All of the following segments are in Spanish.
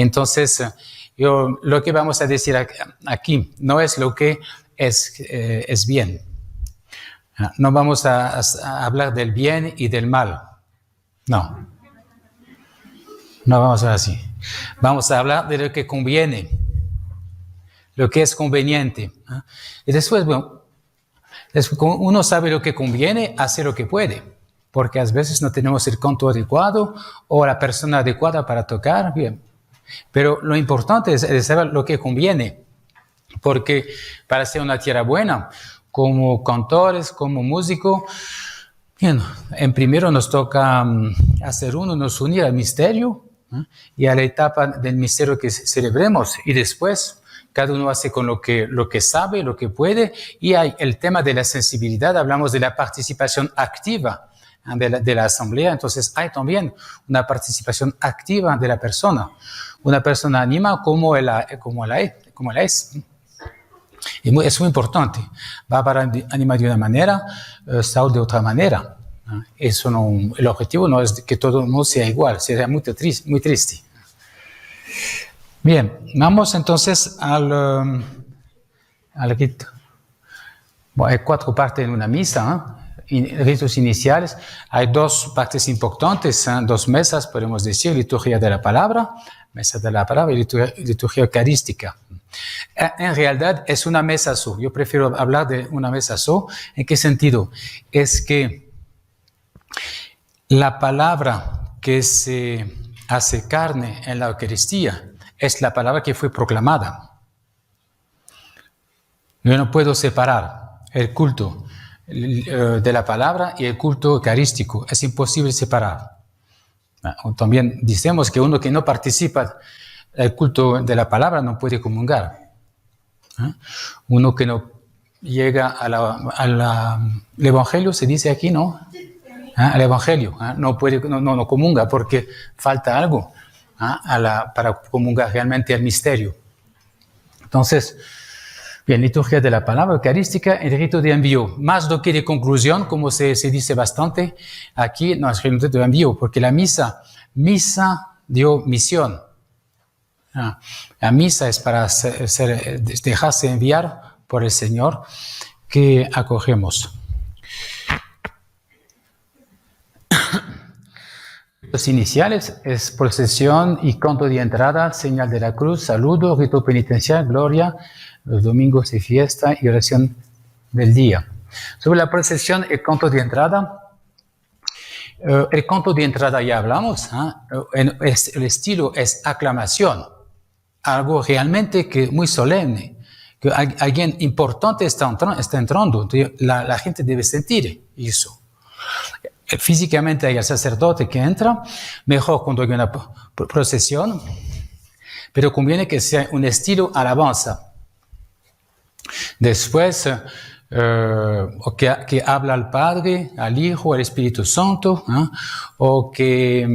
Entonces, lo que vamos a decir aquí no es lo que es bien. No vamos a hablar del bien y del mal. No. No vamos a hablar así. Vamos a hablar de lo que conviene, lo que es conveniente. Y después, bueno, uno sabe lo que conviene, hace lo que puede, porque a veces no tenemos el canto adecuado o la persona adecuada para tocar, bien. Pero lo importante es saber lo que conviene, porque para ser una tierra buena, como cantores, como músicos, bien, en primero nos toca nos unir al misterio y a la etapa del misterio que celebremos, y después cada uno hace con lo que sabe, lo que puede, y hay el tema de la sensibilidad, hablamos de la participación activa de la asamblea, entonces hay también una participación activa de la persona. Una persona anima como la es. Y es muy importante. Bárbara anima de una manera, Saúl de otra manera. Eso no, el objetivo no es que todo el mundo sea igual, sería muy triste. Bien, vamos entonces al rito. Bueno, hay 4 partes en una misa, ritos iniciales. Hay 2 partes importantes, 2 mesas, podemos decir, liturgia de la palabra, mesa de la palabra y liturgia eucarística. En realidad es una mesa so. Yo prefiero hablar de una mesa so. ¿En qué sentido? Es que la palabra que se hace carne en la Eucaristía es la palabra que fue proclamada. Yo no puedo separar el culto de la palabra y el culto eucarístico. Es imposible separar. También decimos que uno que no participa del culto de la palabra no puede comulgar. Uno que no llega al Evangelio, se dice aquí, ¿no? Al Evangelio, no comunga porque falta algo para comungar realmente el misterio. Entonces, bien, liturgia de la palabra eucarística, el rito de envío. Más do que de conclusión, como se dice bastante aquí, no es rito de envío, porque la misa dio misión. La misa es para dejarse enviar por el Señor que acogemos. Los iniciales es procesión y canto de entrada, señal de la cruz, saludo, rito penitencial, gloria, los domingos de fiesta y oración del día. Sobre la procesión y canto de entrada, el canto de entrada ya hablamos, el estilo es aclamación, algo realmente que muy solemne, que alguien importante está entrando, la gente debe sentir eso. Físicamente hay el sacerdote que entra, mejor cuando hay una procesión, pero conviene que sea un estilo alabanza. Después, que habla al Padre, al Hijo, al Espíritu Santo, o que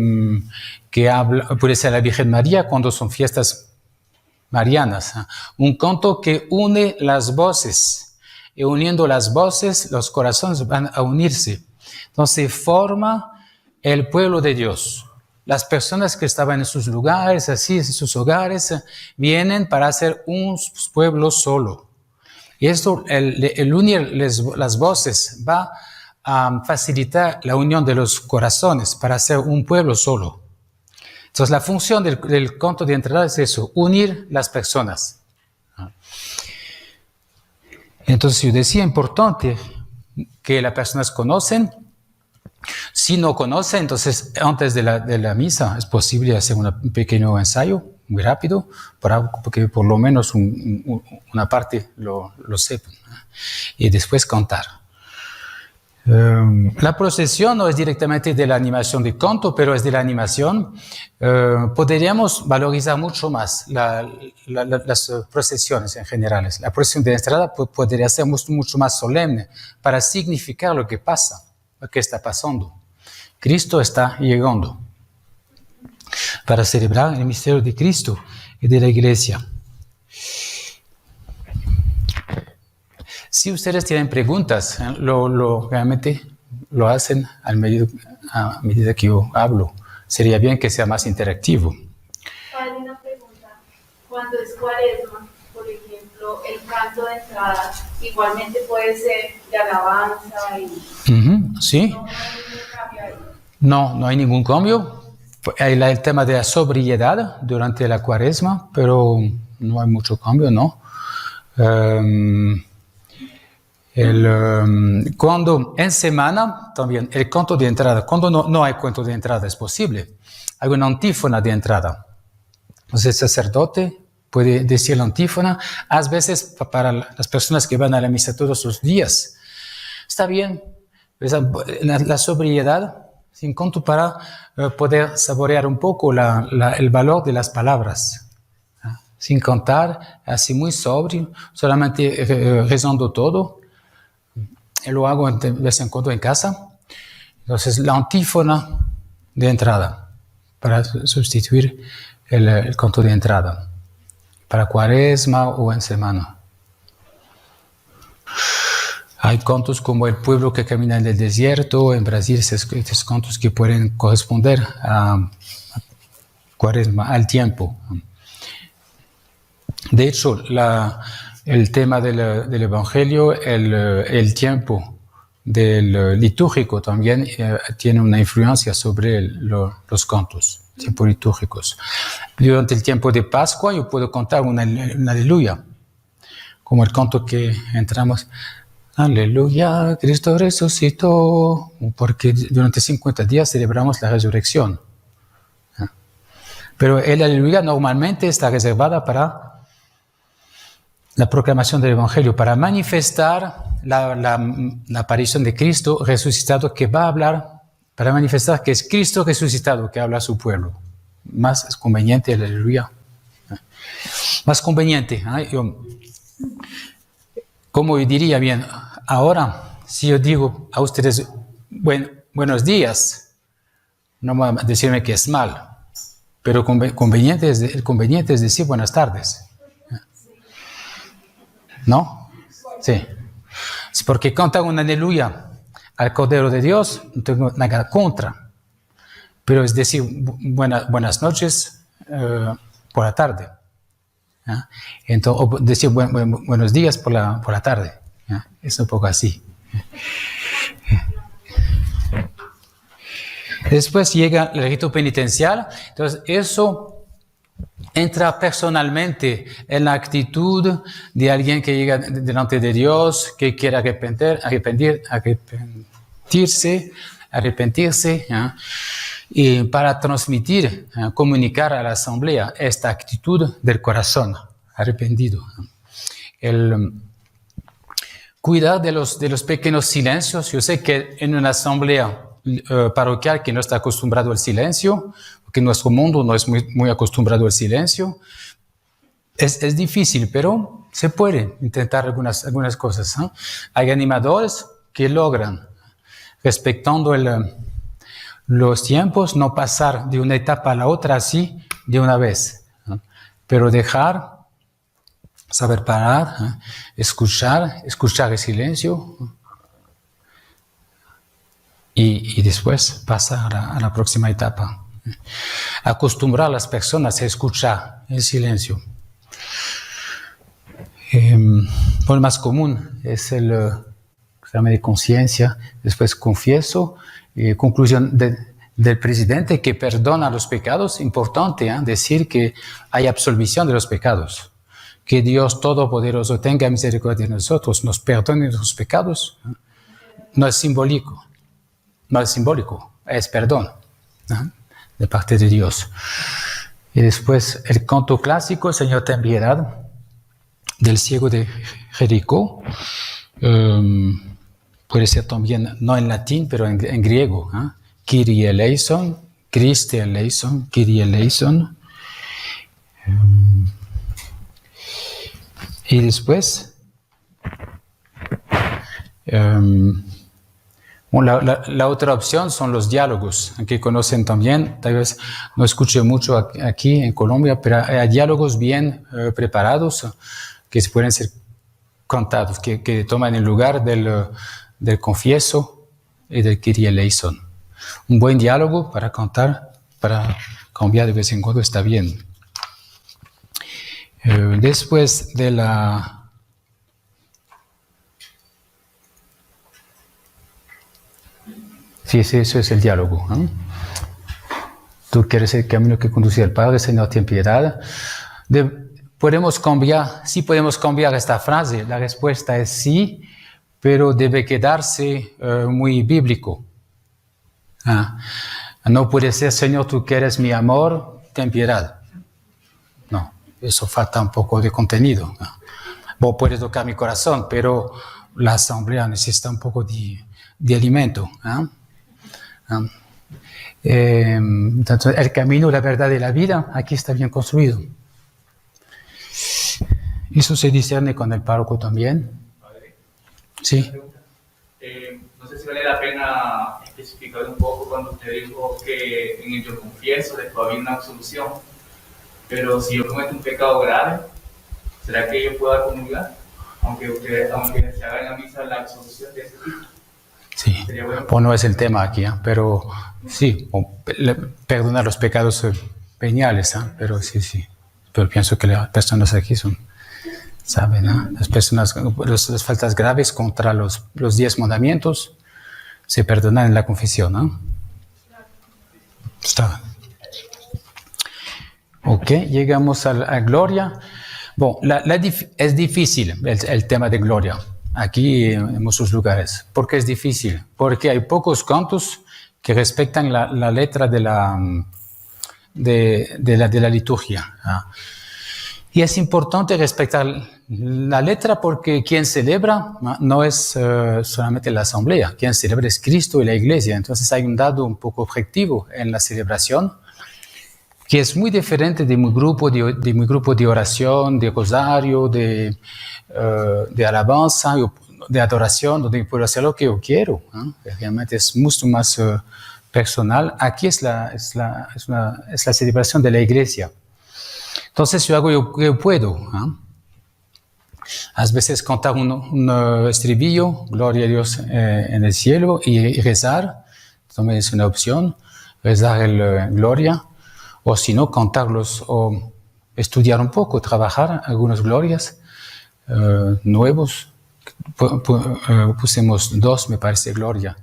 habla, puede ser a la Virgen María cuando son fiestas marianas. Un canto que une las voces, y uniendo las voces, los corazones van a unirse. Entonces forma el pueblo de Dios. Las personas que estaban en sus lugares, así en sus hogares, vienen para hacer un pueblo solo. Y esto, el unir las voces va a facilitar la unión de los corazones para hacer un pueblo solo. Entonces la función del canto de entrada es eso, unir las personas. Entonces yo decía, importante que las personas conocen. Si no conoce, entonces antes de la misa es posible hacer un pequeño ensayo, muy rápido, porque por lo menos una parte lo sepan, y después cantar. La procesión no es directamente de la animación de canto, pero es de la animación. Podríamos valorizar mucho más las procesiones en general. La procesión de entrada podría ser mucho más solemne para significar lo que pasa. ¿Qué está pasando? Cristo está llegando para celebrar el misterio de Cristo y de la Iglesia. Si ustedes tienen preguntas, realmente lo hacen a medida que yo hablo. Sería bien que sea más interactivo. Padre, una pregunta. Cuando es cuaresma, por ejemplo, el canto de entrada igualmente puede ser de alabanza y Sí. no hay ningún cambio ahí. No hay ningún cambio. Hay el tema de la sobriedad durante la cuaresma, pero no hay mucho cambio, ¿no? Cuando en semana, también el canto de entrada, cuando no hay canto de entrada es posible. Hay una antífona de entrada. Entonces el sacerdote puede decir la antífona, a veces para las personas que van a la misa todos los días. Está bien, la sobriedad, sin canto para poder saborear un poco el valor de las palabras. Sin cantar, así muy sobrio, solamente rezando todo. Lo hago de vez en cuando en casa. Entonces, la antífona de entrada, para sustituir el canto de entrada, para cuaresma o en semana. Hay cantos como El pueblo que camina en el desierto, en Brasil, estos cantos que pueden corresponder a cuaresma, al tiempo. De hecho, el tema del Evangelio, el tiempo del litúrgico también tiene una influencia sobre los cantos, tiempos litúrgicos. Durante el tiempo de Pascua yo puedo cantar una aleluya, como el canto que entramos, aleluya, Cristo resucitó, porque durante 50 días celebramos la resurrección. Pero el aleluya normalmente está reservada para la proclamación del Evangelio, para manifestar la aparición de Cristo resucitado, que va a hablar, para manifestar que es Cristo resucitado que habla a su pueblo. Más es conveniente el aleluya. Más conveniente. Como yo diría bien, ahora, si yo digo a ustedes buenos días, no van a decirme que es mal, pero conveniente es decir buenas tardes. ¿No? Sí. Porque cantar una aleluya al Cordero de Dios, no tengo nada contra. Pero es decir, buenas noches por la tarde. Entonces, o decir buenos días por la tarde. Es un poco así. Después llega el rito penitencial. Entonces, eso entra personalmente en la actitud de alguien que llega delante de Dios, que quiere arrepentirse, y para transmitir, comunicar a la asamblea esta actitud del corazón arrepentido. El cuidar de los pequeños silencios. Yo sé que en una asamblea parroquial que no está acostumbrado al silencio, porque nuestro mundo no es muy acostumbrado al silencio, es difícil, pero se puede intentar algunas cosas. Hay animadores que logran, respetando los tiempos, no pasar de una etapa a la otra así de una vez, pero saber parar, escuchar el silencio, y después pasar a la próxima etapa. Acostumbrar a las personas a escuchar el silencio. Lo más común es el examen de conciencia, después confieso, conclusión del presidente que perdona los pecados. Importante decir que hay absolución de los pecados, que Dios Todopoderoso tenga misericordia de nosotros, nos perdone los pecados. No es simbólico, es perdón de parte de Dios. Y después el canto clásico, Señor ten piedad, del ciego de Jericó. Puede ser también, no en latín, pero en griego. Kyrie eleison, Christe eleison, Kyrie eleison. Y después, la otra opción son los diálogos, que conocen también. Tal vez no escuché mucho aquí en Colombia, pero hay diálogos bien preparados que pueden ser cantados, que toman el lugar del confieso y del Kyrie eleison. Un buen diálogo para cantar, para cambiar de vez en cuando está bien. Después de la... Sí, sí, eso es el diálogo. Tú quieres el camino que conduce al Padre, Señor, ten piedad. Podemos cambiar esta frase. La respuesta es sí, pero debe quedarse muy bíblico. No puede ser, Señor, tú que eres mi amor, ten piedad. No, eso falta un poco de contenido. Vos puedes tocar mi corazón, pero la asamblea necesita un poco de alimento. Entonces, el camino, la verdad y la vida, aquí está bien construido. Eso se discierne con el párroco también. Padre, Sí. no sé si vale la pena especificar un poco cuando usted dijo que en el yo confieso después había una absolución, pero si yo cometo un pecado grave, ¿será que yo pueda comulgar? Aunque se haga en la misa la absolución de ese tipo. Sí, Sería bueno. pues no es el tema aquí, pero sí, perdonar los pecados veniales, pero sí. Pero pienso que las personas aquí saben, las personas, las faltas graves contra los 10 mandamientos se perdonan en la confesión, ¿no? Está. Ok, llegamos a gloria. Bueno, es difícil el tema de gloria. Aquí en muchos lugares. ¿Por qué es difícil? Porque hay pocos cantos que respetan la letra de la liturgia. Y es importante respetar la letra porque quien celebra no es solamente la asamblea, quien celebra es Cristo y la iglesia. Entonces hay un dado un poco objetivo en la celebración que es muy diferente de mi grupo de oración, de rosario, de alabanza, de adoración, donde puedo hacer lo que yo quiero. Realmente es mucho más personal. Aquí es la celebración de la iglesia. Entonces yo hago lo que yo puedo. A veces cantar un estribillo, gloria a Dios en el cielo, y rezar, también es una opción, rezar el gloria. O si no, cantarlos o estudiar un poco, trabajar algunas glorias nuevos. Pusimos 2, me parece, gloria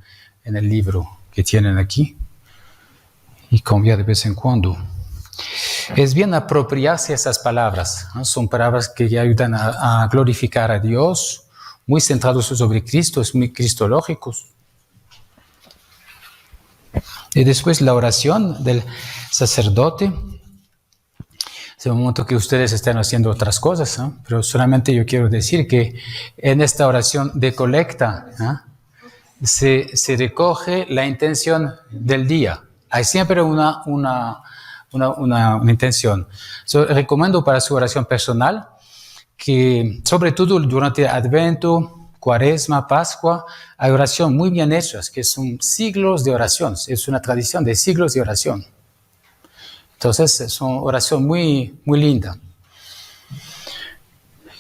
en el libro que tienen aquí y cambiar de vez en cuando. Es bien apropiarse esas palabras, ¿no? Son palabras que ayudan a glorificar a Dios, muy centrados sobre Cristo, es muy cristológicos. Y después la oración del sacerdote. Es el momento que ustedes están haciendo otras cosas, ¿no? Pero solamente yo quiero decir que en esta oración de colecta, ¿no? se recoge la intención del día. Hay siempre una intención. Recomiendo para su oración personal que, sobre todo durante Adviento, Cuaresma, Pascua, hay oración muy bien hechas, que son siglos de oración. Es una tradición de siglos de oración. Entonces, es una oración muy, muy linda.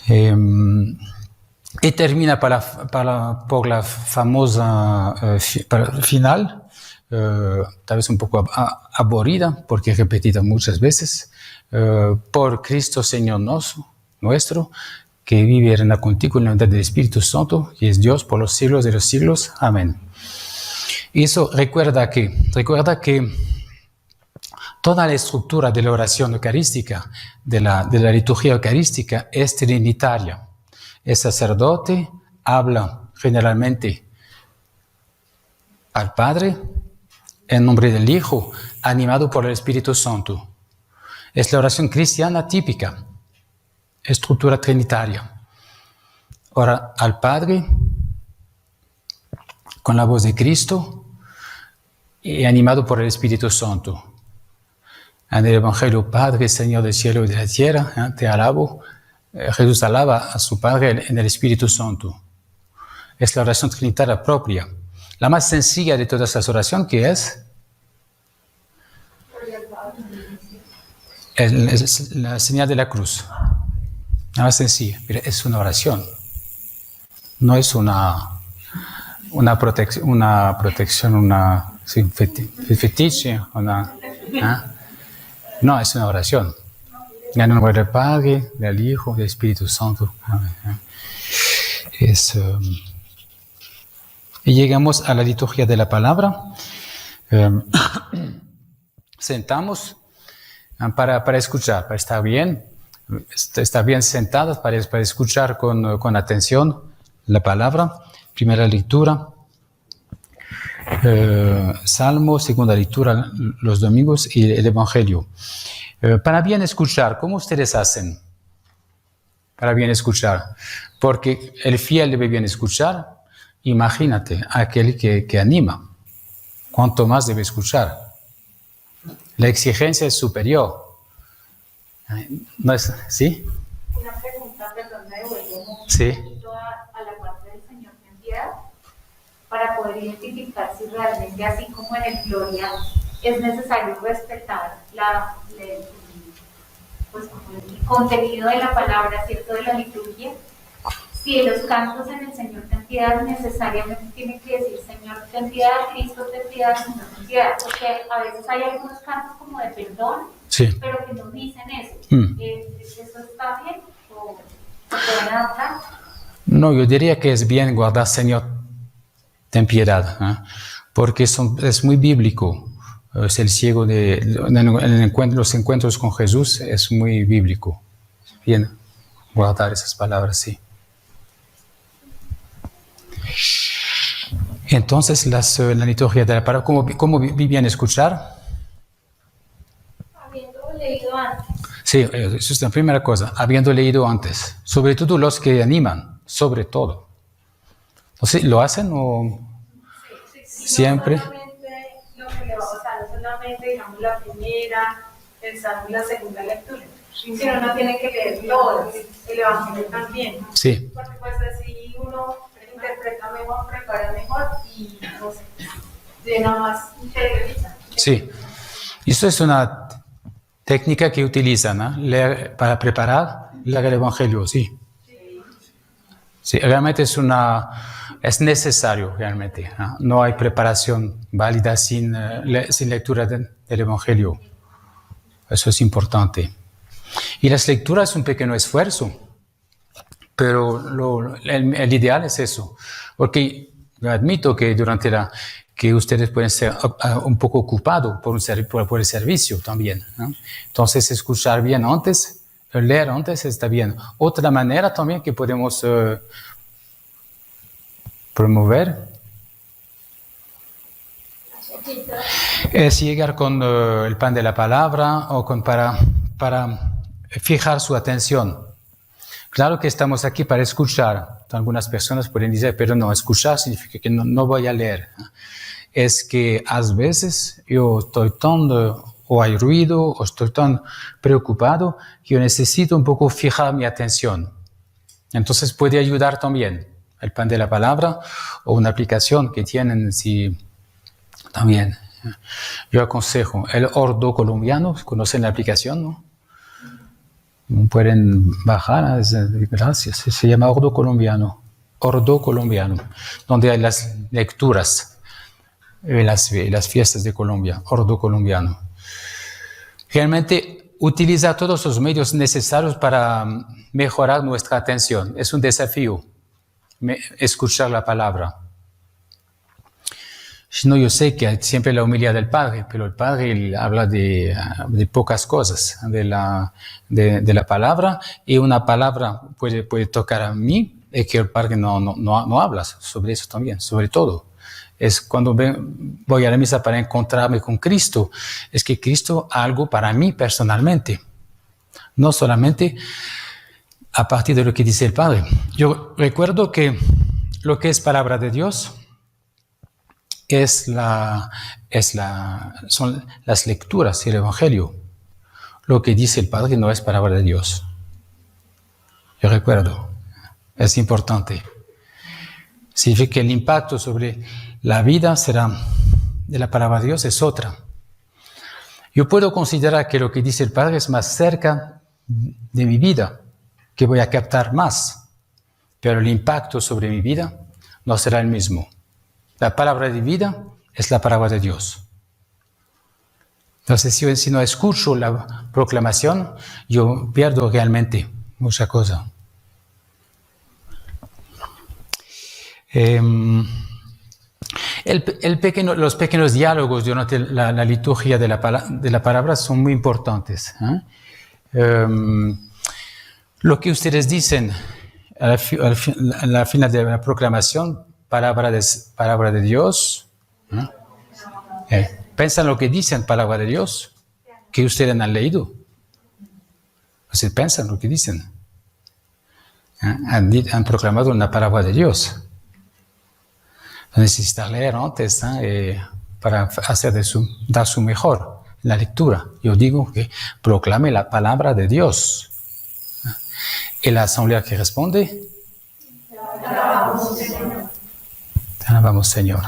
Y termina por la famosa final, tal vez un poco aburrida, porque repetida muchas veces, por Cristo Señor nuestro, que vive en la contigo en la unidad del Espíritu Santo, que es Dios por los siglos de los siglos. Amén. Y eso recuerda que toda la estructura de la oración eucarística, de la liturgia eucarística, es trinitaria. El sacerdote habla generalmente al Padre en nombre del Hijo, animado por el Espíritu Santo. Es la oración cristiana típica, estructura trinitaria. Ora al Padre con la voz de Cristo y animado por el Espíritu Santo. En el Evangelio, Padre, Señor del cielo y de la tierra, te alabo. Jesús alaba a su Padre en el Espíritu Santo. Es la oración trinitaria propia. La más sencilla de todas las oraciones, que es la señal de la cruz. La más sencilla, pero es una oración. No es una protección, fetiche, no, es una oración. En el nombre del Padre, del Hijo, del Espíritu Santo. Amén. Y llegamos a la liturgia de la palabra. Sentamos para escuchar, para estar bien sentados, para escuchar con atención la palabra. Primera lectura, Salmo, segunda lectura los domingos y el Evangelio. Para bien escuchar, ¿cómo ustedes hacen? Para bien escuchar, porque el fiel debe bien escuchar. Imagínate, aquel que anima, ¿cuánto más debe escuchar? La exigencia es superior. ¿No es? ¿Sí? Una pregunta, perdón, me devuelvo Sí. a la parte del Señor ten piedad, para poder identificar si realmente, así como en el Gloria, es necesario respetar pues, el contenido de la palabra, ¿cierto?, de la liturgia. Si en los cantos en el Señor ten piedad necesariamente tiene que decir Señor ten piedad, Cristo ten piedad, Señor ten piedad, porque a veces hay algunos cantos como de perdón, Sí. pero que no dicen eso. ¿Eso está bien o se pueden adaptar? No, yo diría que es bien guardar Señor ten piedad, porque es muy bíblico. Es el ciego los encuentros con Jesús es muy bíblico. Bien guardar esas palabras, sí. Entonces, la liturgia de la palabra, ¿cómo bien escuchar? Habiendo leído antes. Sí, eso es la primera cosa, habiendo leído antes. Sobre todo los que animan, sobre todo. Entonces, ¿lo hacen o Sí, siempre? No solamente lo que le va a usar, no solamente, digamos, la primera, el salmo y la segunda lectura, sino uno tiene que leer todos, el Evangelio también. Sí. Porque pues así uno interpreta mejor, prepara mejor y no sé, llena más interioriza. Sí. Eso es una técnica que utilizan, ¿no? Leer para preparar el Evangelio, sí. Sí, realmente es necesario, realmente. No hay preparación válida sin lectura del Evangelio. Eso es importante. Y las lecturas es un pequeño esfuerzo, pero el ideal es eso. Porque yo admito que que ustedes pueden ser un poco ocupados por el servicio también, ¿no? Entonces, escuchar bien antes, leer antes está bien. Otra manera también que podemos promover es llegar con el pan de la palabra o para fijar su atención. Claro que estamos aquí para escuchar. Algunas personas pueden decir, pero no, escuchar significa que no voy a leer. Es que a veces yo estoy o hay ruido, o estoy tan preocupado que yo necesito un poco fijar mi atención. Entonces puede ayudar también el pan de la palabra o una aplicación que tienen también. Yo aconsejo el Ordo Colombiano, ¿conocen la aplicación, no? Pueden bajar, gracias, se llama Ordo Colombiano, donde hay las lecturas, las fiestas de Colombia, Ordo Colombiano. Realmente utiliza todos los medios necesarios para mejorar nuestra atención. Es un desafío escuchar la palabra. No, yo sé que hay siempre la humildad del Padre, pero el Padre habla de pocas cosas de la palabra, y una palabra puede tocar a mí, y que el Padre no habla sobre eso también, sobre todo. Es cuando voy a la misa para encontrarme con Cristo, es que Cristo ha algo para mí personalmente, no solamente a partir de lo que dice el Padre. Yo recuerdo que lo que es palabra de Dios son las lecturas y el Evangelio. Lo que dice el Padre no es palabra de Dios. Yo recuerdo, es importante. Significa que el impacto sobre la vida de la palabra de Dios es otra. Yo puedo considerar que lo que dice el Padre es más cerca de mi vida, que voy a captar más, pero el impacto sobre mi vida no será el mismo. La palabra de vida es la palabra de Dios. Entonces, si no escucho la proclamación, yo pierdo realmente mucha cosa. Los pequeños diálogos durante la liturgia de la palabra son muy importantes. Lo que ustedes dicen al final de la proclamación, palabra de Dios, ¿piensan lo que dicen palabra de Dios? Que ustedes han leído. Ustedes piensan lo que dicen. Han proclamado una palabra de Dios. Necesitan leer antes para dar su mejor en la lectura. Yo digo que proclame la palabra de Dios. Y la asamblea que responde, te alabamos, Señor.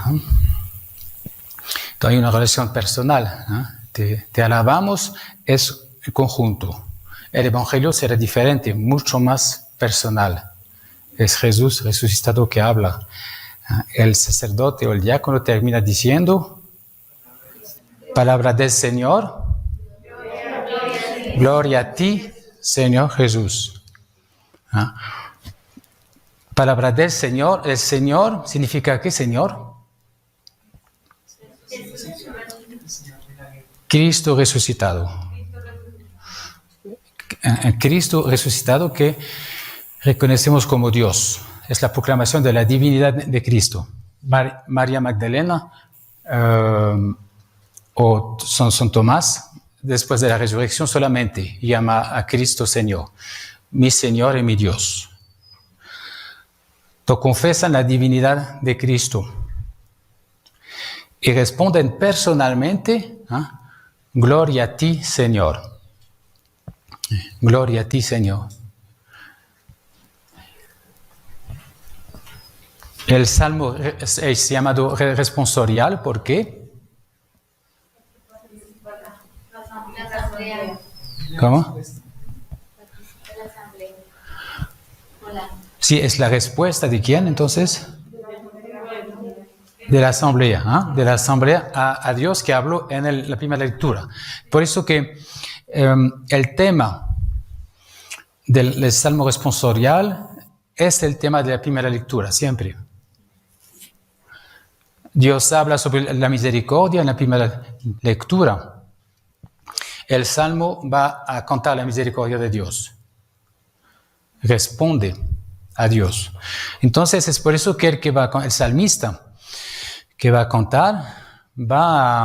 Entonces hay una relación personal. Te alabamos, es el conjunto. El evangelio será diferente, mucho más personal. Es Jesús resucitado que habla. El sacerdote o el diácono termina diciendo, palabra del Señor, gloria a ti, Señor Jesús. Palabra del Señor, el Señor significa ¿qué Señor? Cristo resucitado. Cristo resucitado que reconocemos como Dios. Es la proclamación de la divinidad de Cristo. María Magdalena o San Tomás, después de la resurrección, solamente llama a Cristo Señor, mi Señor y mi Dios. Entonces confesan la divinidad de Cristo y responden personalmente, gloria a ti, Señor. Gloria a ti, Señor. El salmo es llamado responsorial, ¿por qué? ¿Cómo? Sí, es la respuesta de quién, entonces? De la asamblea, de la asamblea a Dios que habló en la primera lectura. Por eso que el tema del salmo responsorial es el tema de la primera lectura, siempre. Dios habla sobre la misericordia en la primera lectura. El salmo va a contar la misericordia de Dios. Responde a Dios. Entonces es por eso que el salmista que va a contar va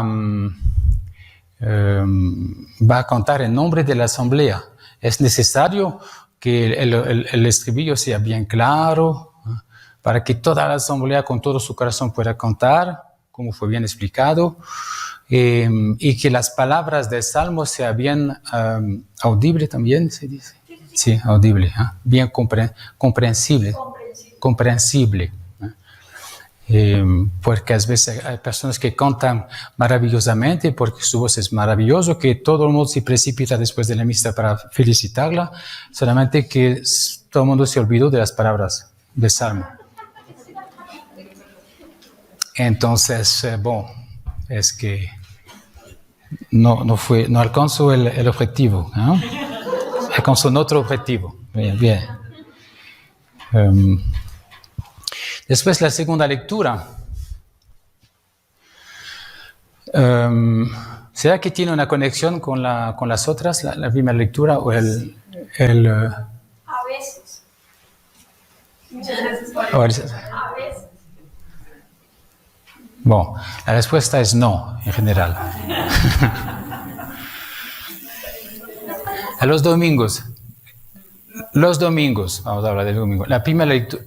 a contar en nombre de la asamblea. Es necesario que el estribillo sea bien claro, para que toda la asamblea con todo su corazón pueda cantar, como fue bien explicado, y que las palabras del salmo sean bien audible también, se dice. Sí, audible, bien comprensible. Porque a veces hay personas que cantan maravillosamente, porque su voz es maravillosa, que todo el mundo se precipita después de la misa para felicitarla, solamente que todo el mundo se olvidó de las palabras del salmo. Entonces, es que no alcanzó el objetivo, ¿no? Alcanzó otro objetivo. Bien. Después la segunda lectura. ¿Será que tiene una conexión con las otras, la primera lectura o el A veces. Muchas veces. A veces. Bueno, la respuesta es no, en general. A los domingos, vamos a hablar del domingo. La primera lectura,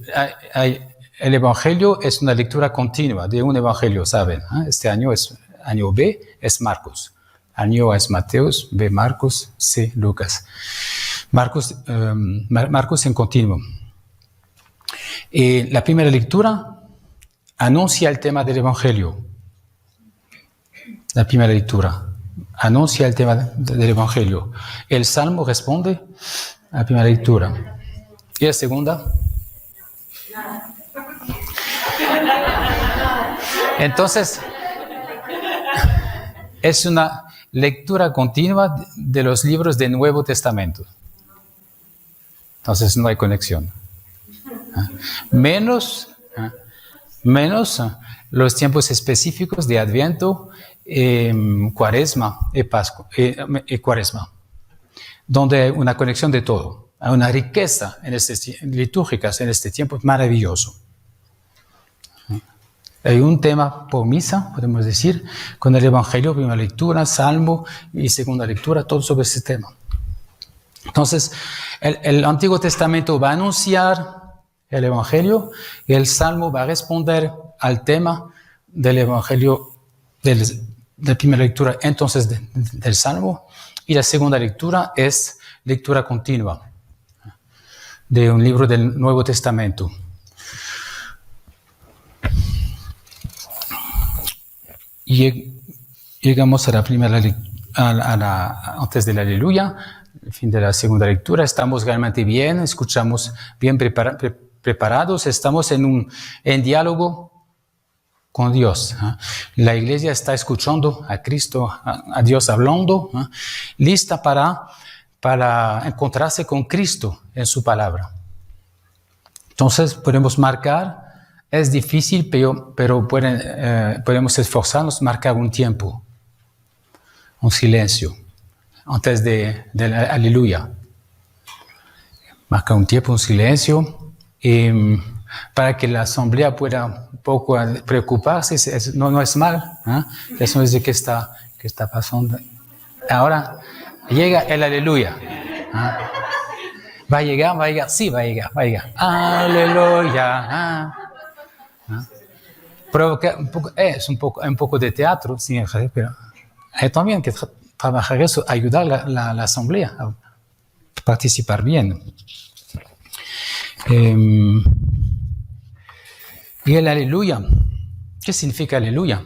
el Evangelio es una lectura continua de un Evangelio, ¿saben? Este año B es Marcos. Año A es Mateos, B Marcos, C Lucas. Marcos en continuo. Y la primera lectura anuncia el tema del Evangelio. La primera lectura anuncia el tema del Evangelio. El Salmo responde a la primera lectura. ¿Y la segunda? Entonces, lectura continua de los libros del Nuevo Testamento. Entonces no hay conexión. Menos los tiempos específicos de Adviento, Cuaresma y Pascua, Cuaresma, donde hay una conexión de todo. Hay una riqueza litúrgica en este tiempo maravilloso. Hay un tema por misa, podemos decir, con el Evangelio, primera lectura, Salmo y segunda lectura, todo sobre ese tema. Entonces, el Antiguo Testamento va a anunciar el Evangelio y el Salmo va a responder al tema del Evangelio, de la primera lectura, entonces del Salmo, y la segunda lectura es lectura continua de un libro del Nuevo Testamento. Y llegamos a la primera antes del Aleluya, el fin de la segunda lectura. Estamos realmente bien, escuchamos bien preparados, estamos en diálogo con Dios. La iglesia está escuchando a Cristo, a Dios hablando, lista para encontrarse con Cristo en su palabra. Entonces podemos marcar. Es difícil, pero podemos esforzarnos, marcar un tiempo, un silencio, antes del Aleluya. Marcar un tiempo, un silencio, para que la asamblea pueda un poco preocuparse. No es mal, eso es de qué está pasando. Ahora llega el Aleluya. ¿Va a llegar? Sí, va a llegar. Aleluya. Provoca es un poco de teatro, sí, pero hay también que trabajar eso, ayudar a la asamblea a participar bien. Y el aleluya, ¿qué significa aleluya?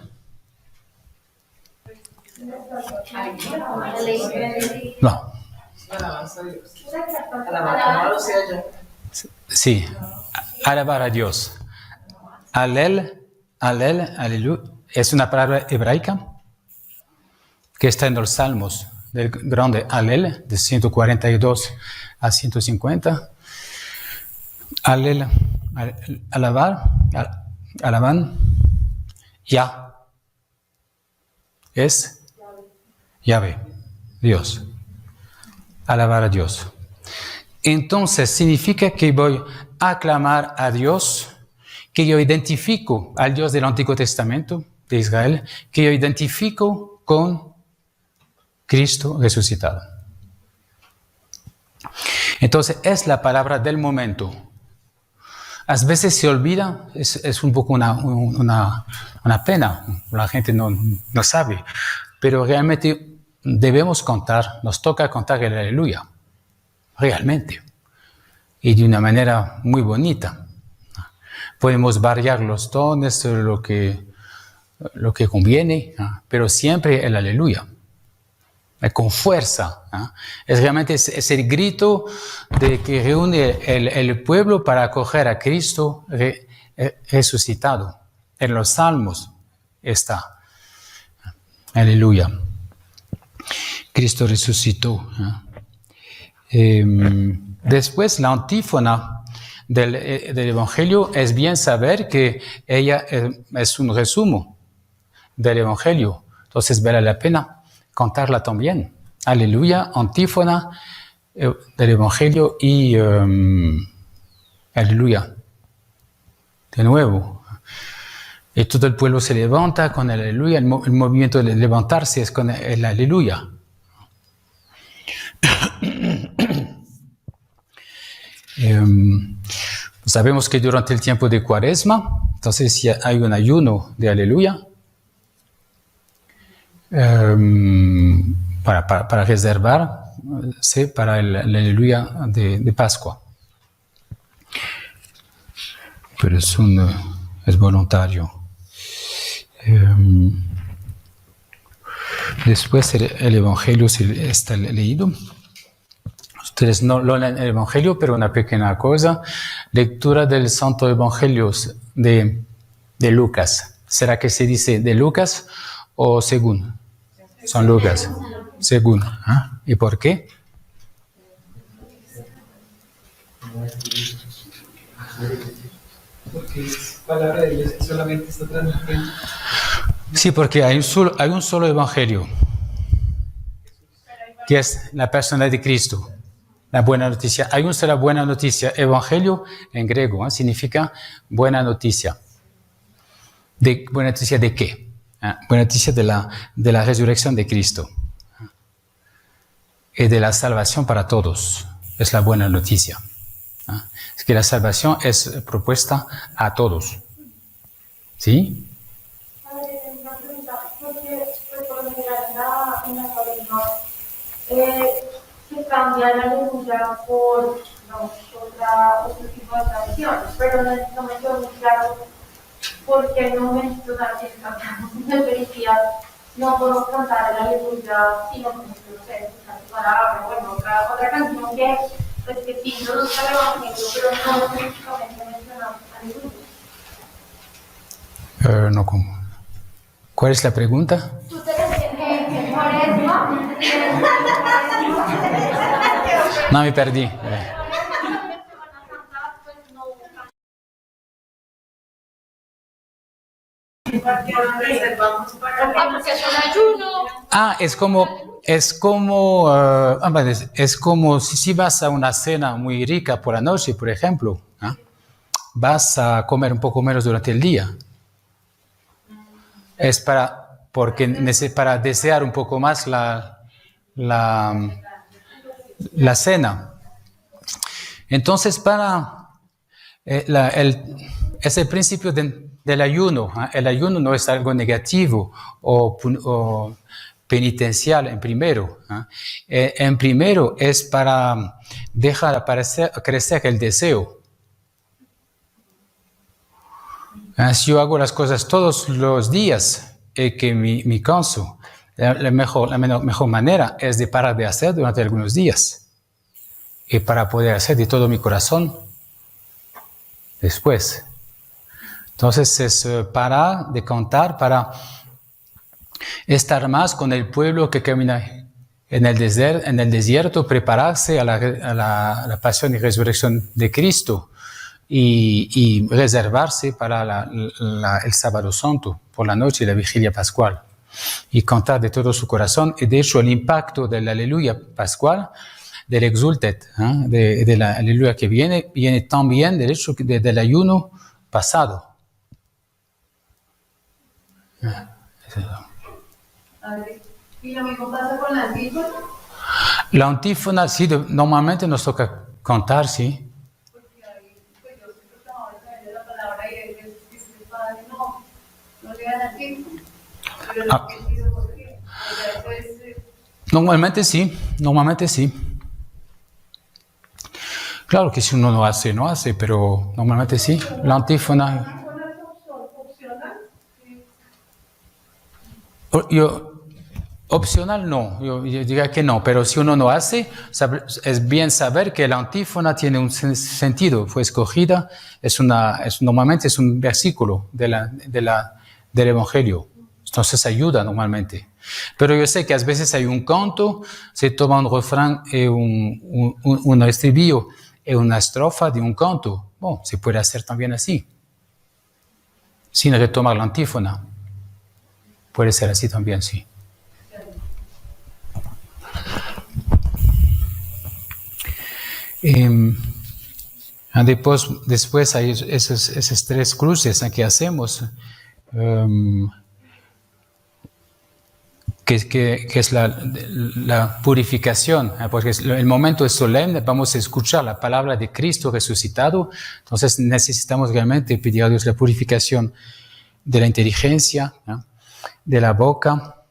No. Sí, alabar a Dios. Aleluya, es una palabra hebraica que está en los Salmos del grande Alel, de 142 a 150. Alaban, ya, es Yahvé, Dios. Alabar a Dios. Entonces significa que voy a aclamar a Dios, que yo identifico al Dios del Antiguo Testamento de Israel, que yo identifico con Cristo resucitado. Entonces es la palabra del momento. A veces se olvida, es un poco una pena, la gente no sabe, pero realmente debemos cantar, nos toca cantar el aleluya, realmente, y de una manera muy bonita. Podemos variar los tonos, lo que conviene, pero siempre el aleluya, con fuerza. Es realmente es el grito de que reúne el pueblo para acoger a Cristo resucitado. En los Salmos está. Aleluya. Cristo resucitó. Después la antífona del Evangelio es bien saber que ella es un resumen del Evangelio. Entonces vale la pena cantarla también. Aleluya, antífona del Evangelio y aleluya. De nuevo. Y todo el pueblo se levanta con el aleluya. El movimiento de levantarse es con el aleluya. Sabemos que durante el tiempo de Cuaresma, entonces ya hay un ayuno de aleluya para reservarse para el aleluya de Pascua. Pero es voluntario. Después el Evangelio está leído. Ustedes no lo leen el Evangelio, pero una pequeña cosa. Lectura del Santo Evangelio de Lucas. ¿Será que se dice de Lucas o según? San Lucas. Según. ¿Ah? ¿Y por qué? Porque es palabra de Dios y solamente está transmitiendo. Sí, porque hay un solo evangelio, que es la persona de Cristo, la buena noticia. Hay una sola buena noticia. Evangelio en griego significa buena noticia. ¿Buena noticia de qué? Buena noticia de la resurrección de Cristo y de la salvación para todos. Es la buena noticia. Es que la salvación es propuesta a todos. ¿Sí? Una pregunta, porque pues, por lo general en la tradición se cambia la aleluya por otro tipo de tradiciones, pero no me quedó muy claro por qué no me cambiamos de felicidad, no podemos cantar la aleluya, sino como no sé, escuchar su palabra, bueno, otra canción que pues que sí introduce el evangelio, pero no específicamente mencionamos aleluya. No, ¿cómo? ¿Cuál es la pregunta? ¿Tú te refieres que Cuaresma? No, me perdí. Es como si vas a una cena muy rica por la noche, por ejemplo, vas a comer un poco menos durante el día. Es para desear un poco más la cena. Entonces, es el principio del ayuno. El ayuno no es algo negativo o penitencial en primero. En primero es para dejar crecer el deseo. Si yo hago las cosas todos los días y que me canso, la mejor manera es de parar de hacer durante algunos días y para poder hacer de todo mi corazón después. Entonces es parar de cantar para estar más con el pueblo que camina en el desierto, prepararse a la pasión y resurrección de Cristo. Y reservarse para el sábado santo, por la noche, la vigilia pascual. Y cantar de todo su corazón. Y de hecho, el impacto del aleluya pascual, del exultet, de la aleluya que viene también del hecho del ayuno pasado. ¿Y lo mismo pasa con la antífona? La antífona, sí, normalmente nos toca cantar, sí. Normalmente sí. Claro que si uno no hace, pero normalmente sí. La antífona. Opcional no, yo diría que no, pero si uno no hace, es bien saber que la antífona tiene un sentido, fue escogida, normalmente es un versículo del Evangelio, entonces ayuda normalmente. Pero yo sé que a veces hay un canto, se toma un refrán, un estribillo y una estrofa de un canto. Bueno, se puede hacer también así, sin retomar la antífona. Puede ser así también, sí. Después hay esas tres cruces que hacemos, que es la purificación, porque el momento es solemne, vamos a escuchar la palabra de Cristo resucitado, entonces necesitamos realmente pedir a Dios la purificación de la inteligencia, ¿no? De la boca,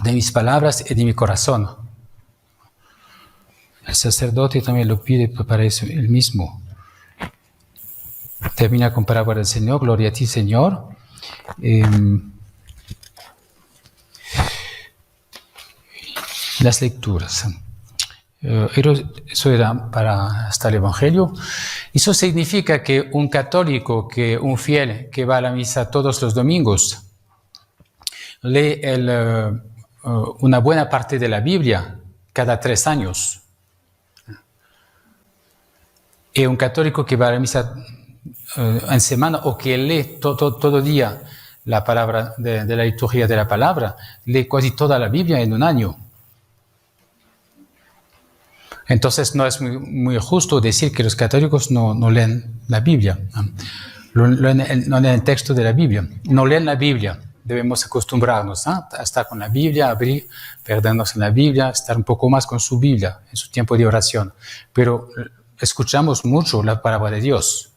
de mis palabras y de mi corazón. El sacerdote también lo pide para eso él mismo. Termina con palabra del Señor, gloria a ti, Señor. Las lecturas. Eso era para hasta el Evangelio. Eso significa que un católico, un fiel que va a la misa todos los domingos, lee una buena parte de la Biblia cada 3 años. Y un católico que va a la misa en semana o que lee todo día la palabra de la liturgia de la palabra, lee casi toda la Biblia en un año. Entonces no es muy justo decir que los católicos no leen la Biblia, no leen el texto de la Biblia, no leen la Biblia. Debemos acostumbrarnos a estar con la Biblia, abrir, perdernos en la Biblia, estar un poco más con su Biblia en su tiempo de oración. Pero escuchamos mucho la palabra de Dios.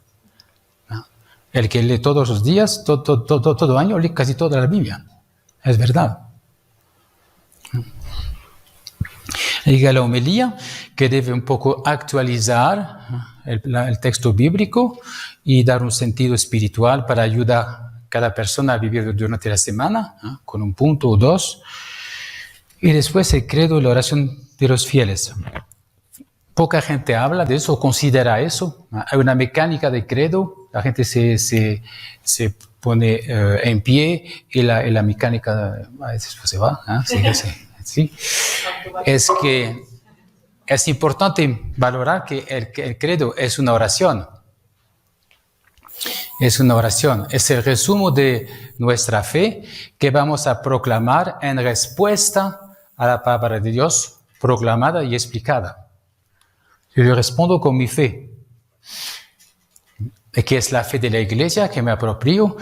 El que lee todos los días, todo año, lee casi toda la Biblia. Es verdad. Diga la homilía que debe un poco actualizar el texto bíblico y dar un sentido espiritual para ayudar a cada persona a vivir durante la semana, con un punto o 2. Y después el credo y la oración de los fieles. Poca gente habla de eso o considera eso. Hay una mecánica de credo, la gente se pone en pie y la mecánica a veces se va. Sí. Es que es importante valorar que el credo es una oración. Es una oración, es el resumen de nuestra fe que vamos a proclamar en respuesta a la palabra de Dios proclamada y explicada. Yo le respondo con mi fe, que es la fe de la Iglesia, que me apropio,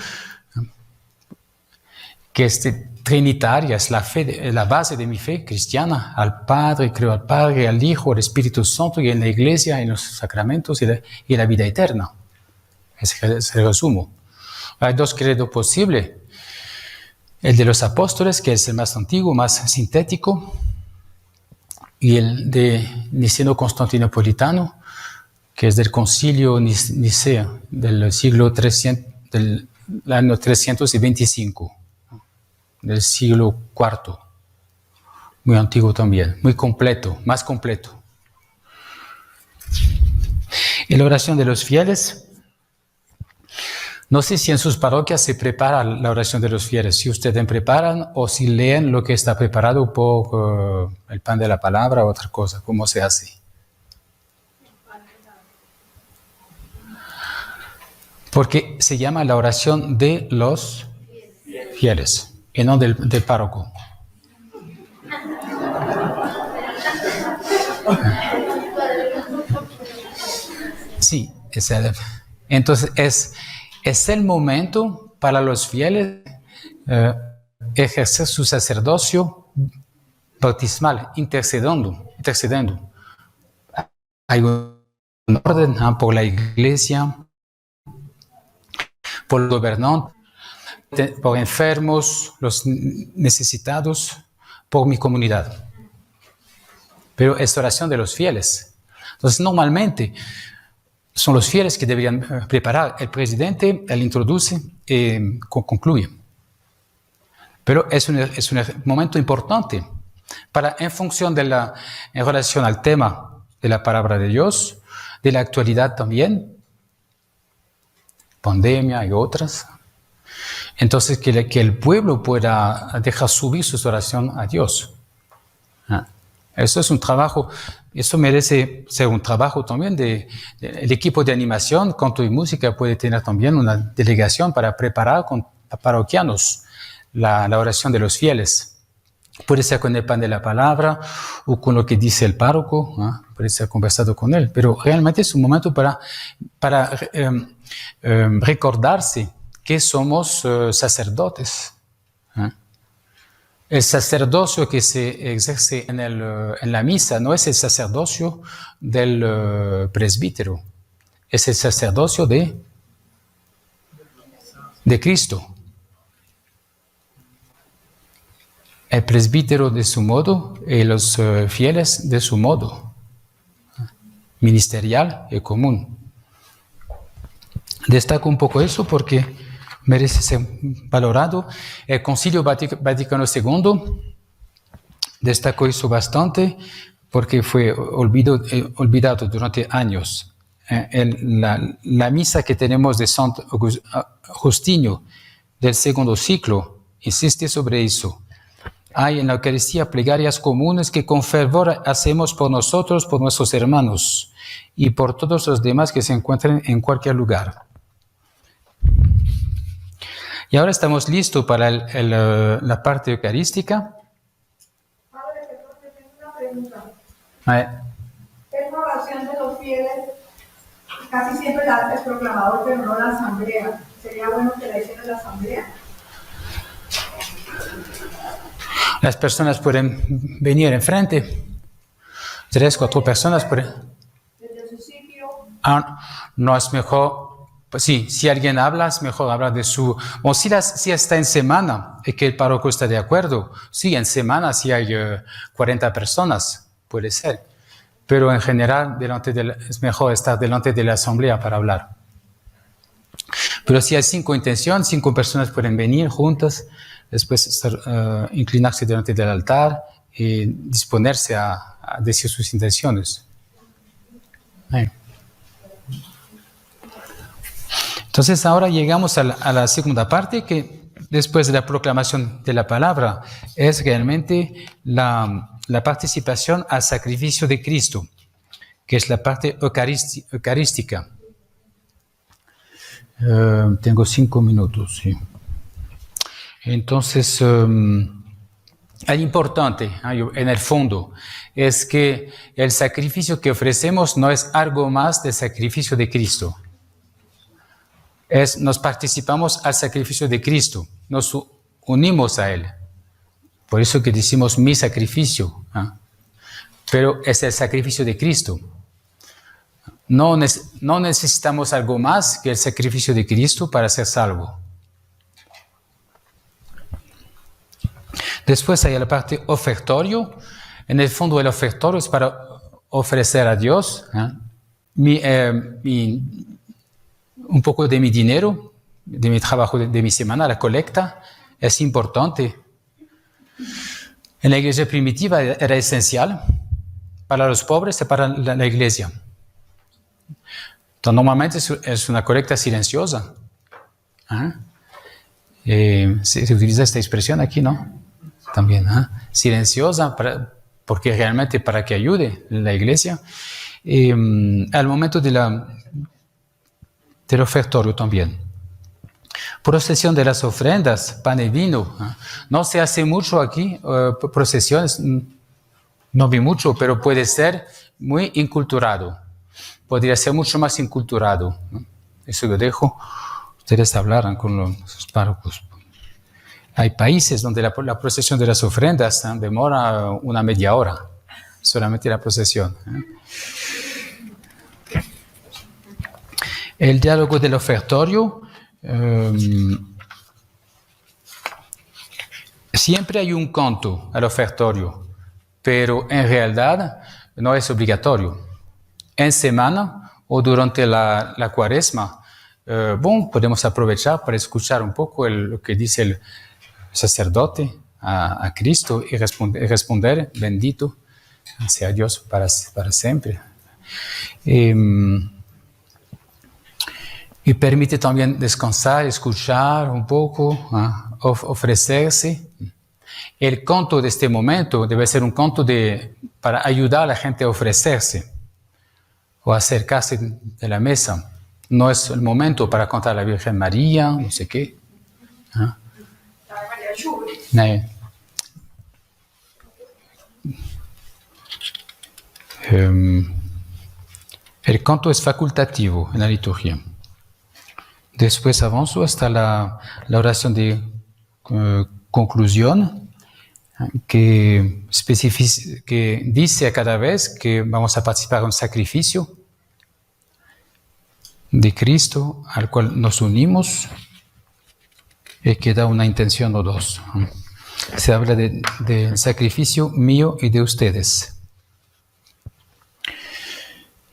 que es trinitaria, es la base de mi fe cristiana, al Padre, creo al Padre, al Hijo, al Espíritu Santo y en la Iglesia, en los sacramentos y la vida eterna. Es el resumen. Hay 2 credos posibles. El de los apóstoles, que es el más antiguo, más sintético, y el de Niceno-Constantinopolitano, que es del Concilio Nicea del siglo 300, del año 325, del siglo IV. Muy antiguo también, muy completo, más completo. Y la oración de los fieles. No sé si en sus parroquias se prepara la oración de los fieles, si ustedes preparan o si leen lo que está preparado por el pan de la palabra o otra cosa, ¿cómo se hace? Porque se llama la oración de los fieles y no del párroco. Sí, entonces es el momento para los fieles ejercer su sacerdocio bautismal, intercediendo. Hay un orden por la Iglesia, por los gobernantes, por enfermos, los necesitados, por mi comunidad. Pero es oración de los fieles. Entonces, normalmente son los fieles que deberían preparar. El presidente, él introduce y concluye. Pero es un momento importante en función en relación al tema de la palabra de Dios, de la actualidad también, pandemia y otras. Entonces, que el pueblo pueda dejar subir su oración a Dios. Eso es un trabajo, eso merece ser un trabajo también el equipo de animación, canto y música puede tener también una delegación para preparar con parroquianos la oración de los fieles. Puede ser con el pan de la palabra o con lo que dice el párroco, puede ser conversado con él, pero realmente es un momento para recordarse que somos sacerdotes. El sacerdocio que se ejerce en la misa no es el sacerdocio del presbítero, es el sacerdocio de Cristo. El presbítero de su modo y los fieles de su modo, ministerial y común. Destaco un poco eso porque merece ser valorado. El Concilio Vaticano II destacó eso bastante porque fue olvidado durante años. La misa que tenemos de Santo Justino del segundo ciclo insiste sobre eso. Hay en la Eucaristía plegarias comunes que con fervor hacemos por nosotros, por nuestros hermanos y por todos los demás que se encuentren en cualquier lugar. Y ahora estamos listos para la parte eucarística. Padre, que tengo una pregunta. Eh, Es una oración de los fieles, casi siempre la hace el proclamador, pero no la asamblea. ¿Sería bueno que la hiciera la asamblea? Las personas pueden venir enfrente. 3, 4 personas pueden. Desde su sitio. No es mejor. Pues sí, si alguien habla, es mejor hablar de su... O si está en semana y que el párroco está de acuerdo, sí, en semana si hay 40 personas, puede ser. Pero en general es mejor estar delante de la asamblea para hablar. Pero si hay 5 intenciones, 5 personas pueden venir juntas, después inclinarse delante del altar y disponerse a decir sus intenciones. Entonces ahora llegamos a la segunda parte, que después de la proclamación de la palabra es realmente la participación al sacrificio de Cristo, que es la parte eucarística. Tengo 5 minutos, sí. Entonces, lo importante en el fondo es que el sacrificio que ofrecemos no es algo más del sacrificio de Cristo. Nos participamos al sacrificio de Cristo, nos unimos a Él. Por eso que decimos mi sacrificio, pero es el sacrificio de Cristo. No necesitamos algo más que el sacrificio de Cristo para ser salvo. Después hay la parte ofertorio. En el fondo el ofertorio es para ofrecer a Dios un poco de mi dinero, de mi trabajo, de mi semana, la colecta. Es importante. En la iglesia primitiva era esencial para los pobres y para la iglesia. Entonces, normalmente es una colecta silenciosa. Se utiliza esta expresión aquí, ¿no? También, silenciosa, porque realmente para que ayude la iglesia. Al momento del ofertorio también. Procesión de las ofrendas, pan y vino. No se hace mucho aquí, procesiones, no vi mucho, pero puede ser muy inculturado. Podría ser mucho más inculturado, ¿no? Eso lo dejo. Ustedes hablarán con los párrocos. Hay países donde la procesión de las ofrendas demora una media hora, solamente la procesión. El diálogo del ofertorio. Siempre hay un canto al ofertorio, pero en realidad no es obligatorio. En semana o durante la cuaresma, podemos aprovechar para escuchar un poco lo que dice el sacerdote a Cristo y responder, bendito sea Dios para siempre. Y permite también descansar, escuchar un poco, ofrecerse. El canto de este momento debe ser un canto para ayudar a la gente a ofrecerse o acercarse de la mesa. No es el momento para cantar a la Virgen María, no sé qué. El canto es facultativo en la liturgia. Después avanzo hasta la oración de conclusión, que dice cada vez que vamos a participar en un sacrificio de Cristo al cual nos unimos y que da una intención o dos. Se habla del sacrificio mío y de ustedes.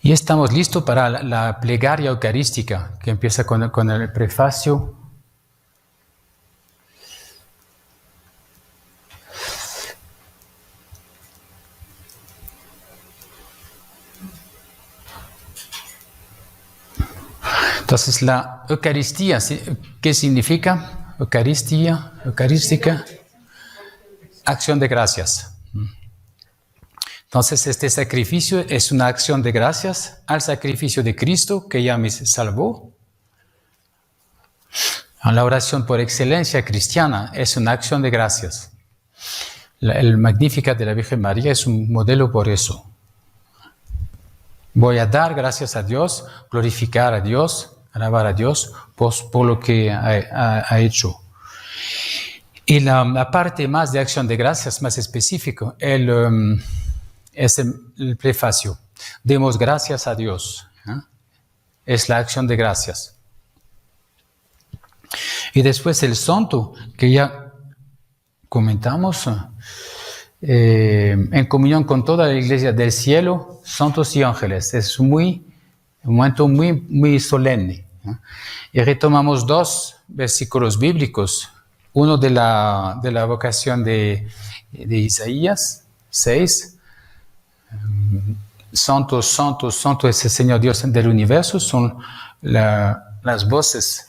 Y estamos listos para la plegaria eucarística, que empieza con el prefacio. Entonces, la Eucaristía, ¿qué significa? Eucaristía, eucarística. acción de gracias. Entonces, este sacrificio es una acción de gracias al sacrificio de Cristo que ya me salvó. La oración por excelencia cristiana es una acción de gracias. El Magnificat de la Virgen María es un modelo por eso. Voy a dar gracias a Dios, glorificar a Dios, alabar a Dios por lo que ha hecho. Y la parte más de acción de gracias, más específico, es el prefacio. Demos gracias a Dios. Es la acción de gracias. Y después el santo, que ya comentamos, en comunión con toda la iglesia del cielo, santos y ángeles. Es un momento muy solemne. Y retomamos 2 versículos bíblicos. Uno de la vocación de Isaías 6. Santo, santo, santo es el Señor Dios del universo. Son las voces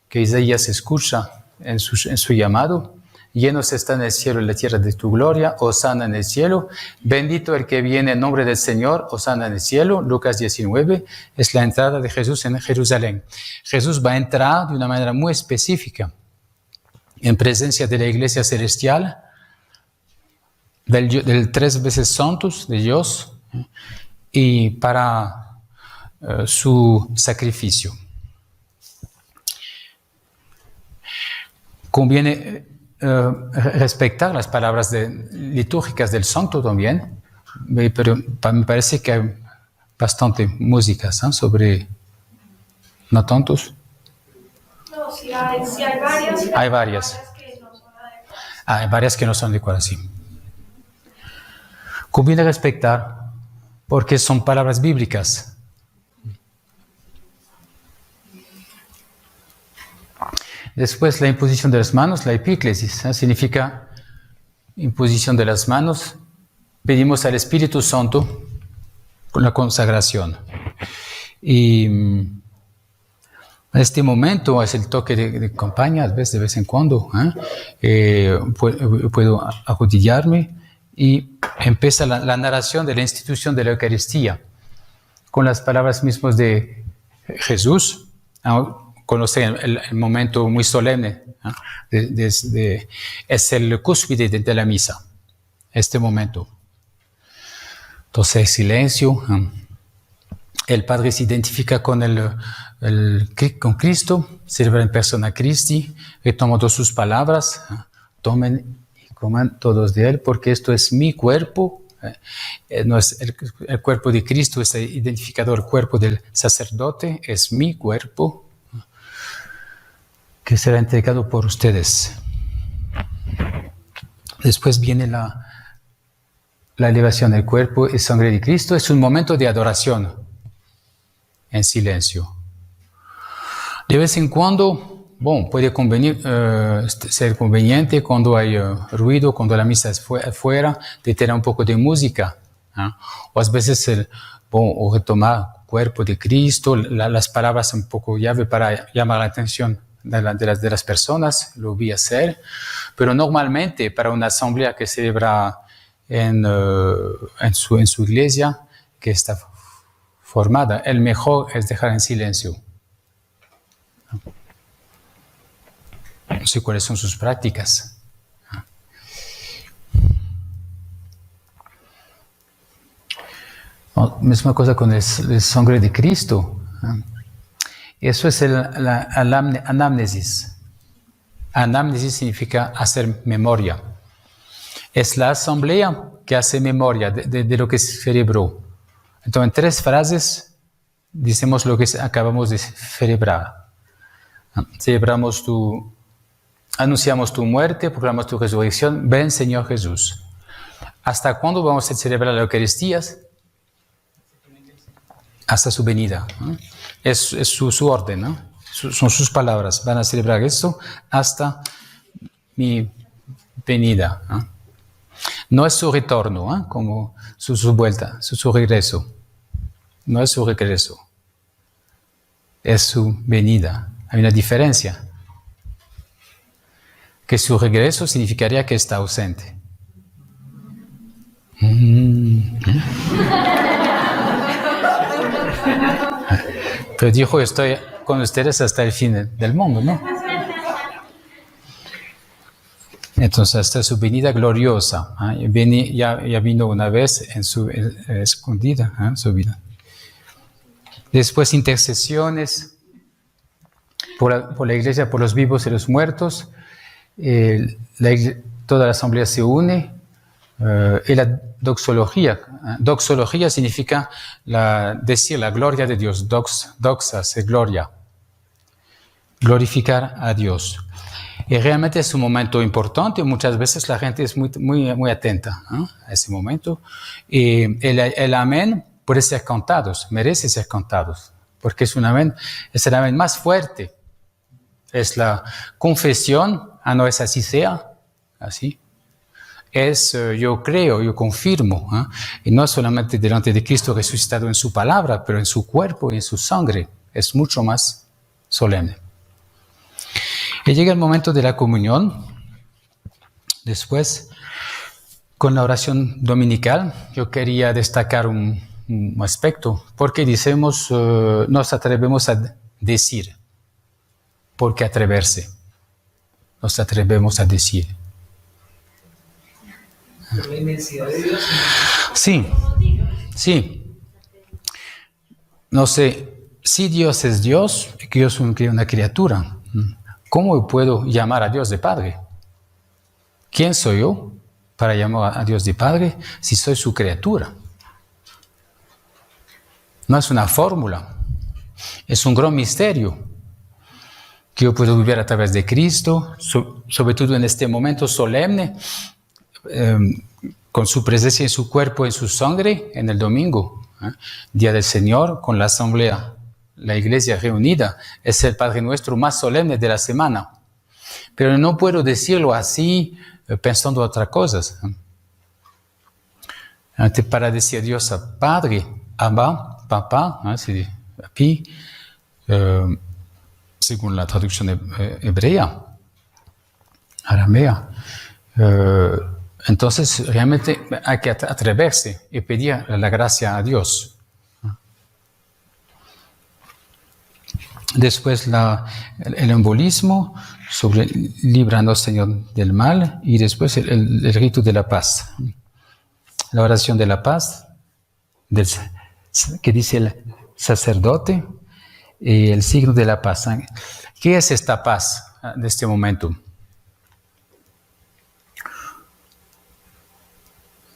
que Isaías escucha en su llamado. Llenos están el cielo y la tierra de tu gloria, hosana en el cielo. Bendito el que viene en nombre del Señor, hosana en el cielo. Lucas 19 es la entrada de Jesús en Jerusalén. Jesús va a entrar de una manera muy específica en presencia de la iglesia celestial, del 3 veces santos de Dios, y para su sacrificio. Conviene respetar las palabras litúrgicas del santo también, pero me parece que hay bastante músicas sobre, no tantos. No, sí hay varias. Hay varias. Que no son adecuadas. Hay varias que no son adecuadas, sí. Conviene respetar porque son palabras bíblicas. Después, la imposición de las manos, la epíclesis, significa imposición de las manos. Pedimos al Espíritu Santo con la consagración. Y en este momento es el toque de campaña, a veces, de vez en cuando. Puedo arrodillarme y empieza la narración de la institución de la Eucaristía con las palabras mismas de Jesús. Conocen el momento muy solemne, es el cúspide de la misa, este momento. Entonces, silencio. El Padre se identifica con Cristo, celebra en persona Christi, retomando sus palabras. Tomen y coman todos de él, porque esto es mi cuerpo. No es el cuerpo de Cristo, está identificado el cuerpo del sacerdote, es mi cuerpo, que será entregado por ustedes. Después viene la elevación del cuerpo y sangre de Cristo. Es un momento de adoración en silencio. De vez en cuando, puede ser conveniente cuando hay ruido, cuando la misa es fuera, de tener un poco de música. O a veces o retomar cuerpo de Cristo, las palabras un poco llave para llamar la atención de las personas, lo voy a hacer, pero normalmente para una asamblea que celebra en su iglesia, que está formada, el mejor es dejar en silencio. No sé cuáles son sus prácticas. Misma cosa con el sangre de Cristo. Eso es la anamnesis. Anamnesis significa hacer memoria. Es la asamblea que hace memoria de lo que se celebró. Entonces, en 3 frases, decimos lo que acabamos de celebrar. Anunciamos tu muerte, proclamamos tu resurrección. Ven, Señor Jesús. ¿Hasta cuándo vamos a celebrar la Eucaristía? Hasta su venida. Es su orden, ¿no? Son sus palabras. Van a celebrar esto hasta mi venida. No es su retorno, como su vuelta, su regreso. No es su regreso. Es su venida. Hay una diferencia. Que su regreso significaría que está ausente. Pero dijo, estoy con ustedes hasta el fin del mundo, ¿no? Entonces, hasta su venida gloriosa. Ya vino una vez en su escondida, su vida. Después, intercesiones por la iglesia, por los vivos y los muertos. Toda la asamblea se une. Y la doxología. Doxología significa decir la gloria de Dios. Doxas es gloria. Glorificar a Dios. Y realmente es un momento importante. Muchas veces la gente es muy atenta a ese momento. Y el amén puede ser cantado, merece ser cantado. Porque es el amén más fuerte. Es la confesión. No es así sea. Así. Es yo creo, yo confirmo, y no solamente delante de Cristo resucitado en su palabra, pero en su cuerpo y en su sangre. Es mucho más solemne. Y llega el momento de la comunión. Después, con la oración dominical, yo quería destacar un aspecto, porque nos atrevemos a decir. ¿Por qué atreverse? Nos atrevemos a decir. La inmensidad de Dios. Sí. No sé, si Dios es Dios, que yo soy una criatura, ¿cómo puedo llamar a Dios de Padre? ¿Quién soy yo para llamar a Dios de Padre si soy su criatura? No es una fórmula, es un gran misterio que yo puedo vivir a través de Cristo, sobre todo en este momento solemne, con su presencia en su cuerpo, en su sangre, en el domingo, Día del Señor, con la asamblea, la iglesia reunida. Es el Padre Nuestro más solemne de la semana. Pero no puedo decirlo así, pensando otras cosas. Para decir Dios a Padre, Abba, Papá, Papi, según la traducción hebrea, aramea. Entonces, realmente hay que atreverse y pedir la gracia a Dios. Después el embolismo, líbranos, Señor, del mal, y después el rito de la paz. La oración de la paz, que dice el sacerdote, y el signo de la paz. ¿Qué es esta paz de este momento?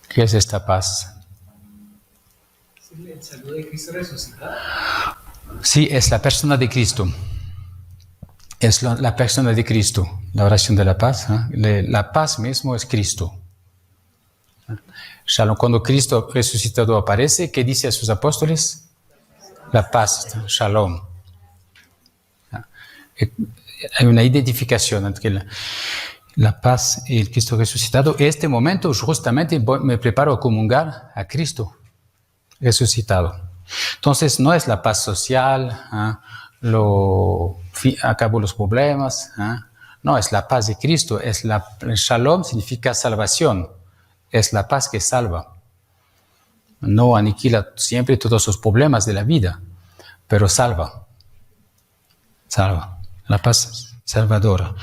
¿Qué es esta paz? El saludo de Cristo resucitado. Sí, es la persona de Cristo. Es la persona de Cristo. La oración de la paz. La paz mismo es Cristo. Shalom. Cuando Cristo resucitado aparece, ¿qué dice a sus apóstoles? La paz. Shalom. Hay una identificación entre la paz y el Cristo resucitado. En este momento justamente me preparo a comulgar a Cristo resucitado. Entonces no es la paz social, acabo los problemas, no, es la paz de Cristo. El shalom significa salvación, es la paz que salva. No aniquila siempre todos los problemas de la vida, pero salva, la paz salvadora.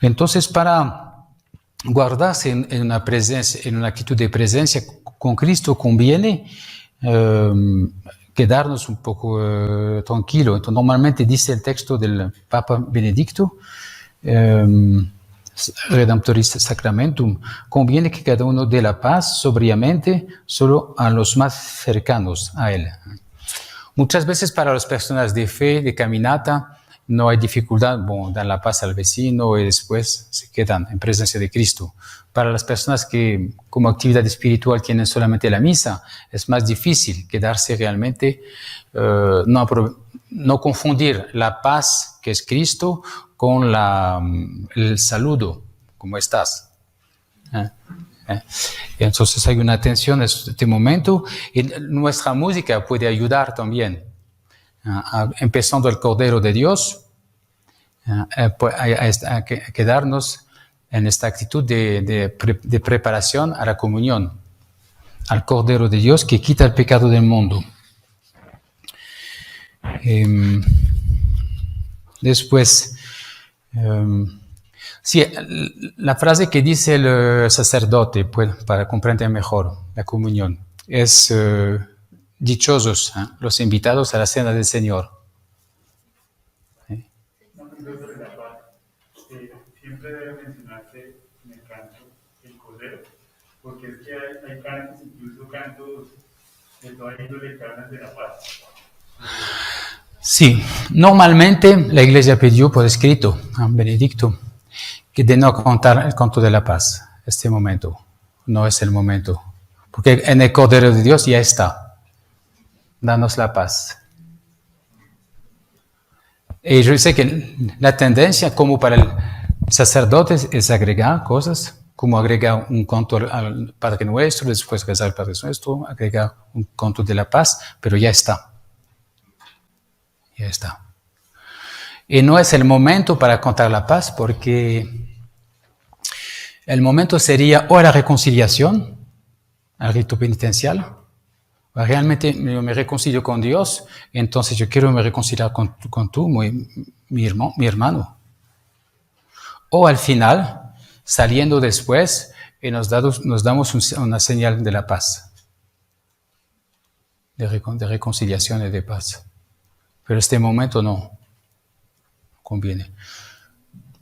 Entonces, para guardarse en una actitud de presencia con Cristo, conviene quedarnos un poco tranquilo. Entonces, normalmente dice el texto del Papa Benedicto, Redemptoris Sacramentum, conviene que cada uno dé la paz sobriamente solo a los más cercanos a él. Muchas veces para las personas de fe, de caminata, no hay dificultad, dan la paz al vecino y después se quedan en presencia de Cristo. Para las personas que como actividad espiritual tienen solamente la misa, es más difícil quedarse realmente, no confundir la paz que es Cristo con el saludo, ¿cómo estás? Entonces hay una atención en este momento y nuestra música puede ayudar también. Empezando el Cordero de Dios, a quedarnos en esta actitud de preparación a la comunión. al Cordero de Dios que quita el pecado del mundo. Después, sí, la frase que dice el sacerdote, pues, para comprender mejor la comunión, es dichosos los invitados a la cena del Señor. Sobre la paz, siempre debe mencionarse en el canto el Cordero, porque es que hay cantos, incluso cantos de toda índole que hablan de la paz. Sí, normalmente la Iglesia pidió por escrito a Benedicto que de no contar el canto de la paz. Este momento no es el momento, porque en el Cordero de Dios ya está. Danos la paz. Y yo sé que la tendencia, como para el sacerdote, es agregar cosas, como agregar un canto al Padre Nuestro, después rezar el Padre Nuestro, agregar un canto de la paz, pero ya está. Ya está. Y no es el momento para contar la paz, porque el momento sería o la reconciliación, el rito penitencial. Realmente yo me reconcilio con Dios, entonces yo quiero me reconciliar con tú, mi hermano. O al final, saliendo después, y nos damos una señal de la paz, de reconciliación y de paz. Pero este momento no conviene.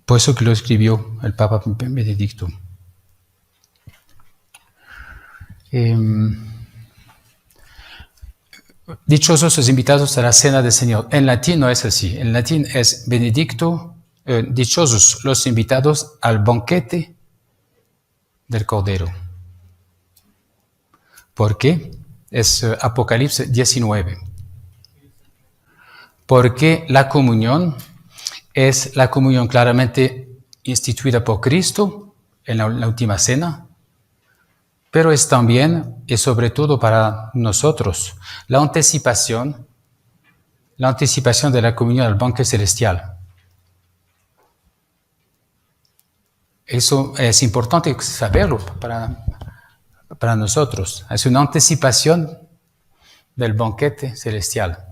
Por eso que lo escribió el Papa Benedicto. Dichosos los invitados a la cena del Señor. En latín no es así. En latín es Benedicto, dichosos los invitados al banquete del Cordero. ¿Por qué? Es Apocalipsis 19. Porque la comunión es la comunión claramente instituida por Cristo en la última cena, pero es también y sobre todo para nosotros la anticipación de la comunión al banquete celestial. Eso es importante saberlo para nosotros. Es una anticipación del banquete celestial.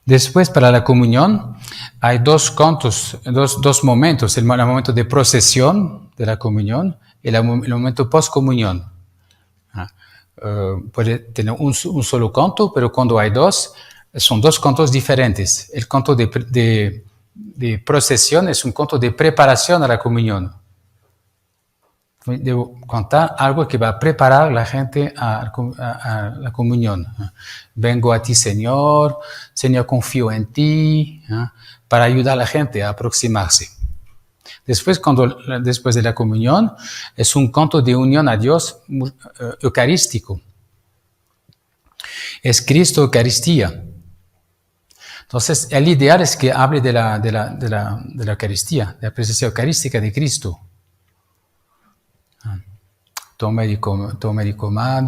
Después, para la comunión, hay dos cantos, dos momentos: el momento de procesión de la comunión y el momento post-comunión. Puede tener un solo canto, pero cuando hay dos, son dos cantos diferentes. El canto de procesión es un canto de preparación a la comunión. Debo contar algo que va a preparar a la gente a la comunión. Vengo a ti, Señor, confío en ti, para ayudar a la gente a aproximarse. Después de la comunión, es un canto de unión a Dios eucarístico. Es Cristo Eucaristía. Entonces, el ideal es que hable de la Eucaristía, de la presencia eucarística de Cristo. Toma y comad,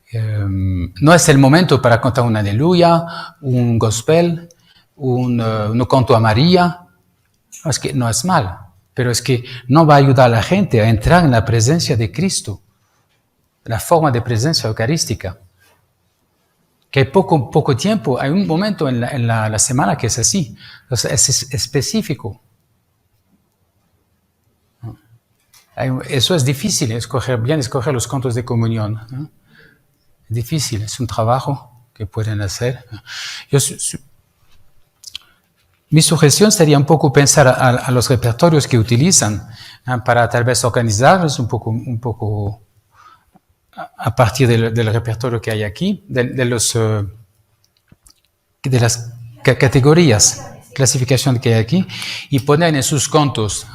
no es el momento para cantar una aleluya, un gospel, un canto a María. No, es que no es mal, pero es que no va a ayudar a la gente a entrar en la presencia de Cristo, la forma de presencia eucarística. Que hay poco tiempo, hay un momento en la semana que es así, o sea, es específico. Eso es difícil, escoger los cantos de comunión, ¿no? Es difícil, es un trabajo que pueden hacer. Mi sugestión sería un poco pensar a los repertorios que utilizan, para tal vez organizarlos un poco a partir del repertorio que hay aquí, de las categorías, clasificación que hay aquí, y poner en sus cantos.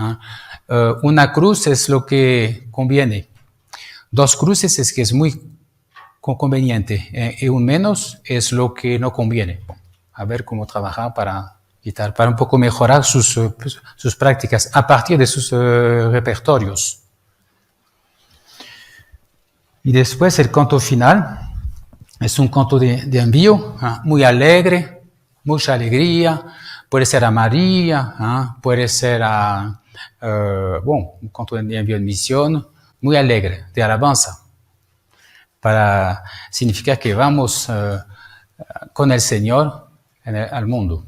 Una cruz es lo que conviene. 2 cruces es que es muy conveniente. Y un menos es lo que no conviene. A ver cómo trabajar para un poco mejorar sus prácticas a partir de sus repertorios. Y después el canto final es un canto de envío, muy alegre, mucha alegría, puede ser a María, puede ser a, cuando envió en misión, muy alegre, de alabanza, para significar que vamos con el Señor al mundo.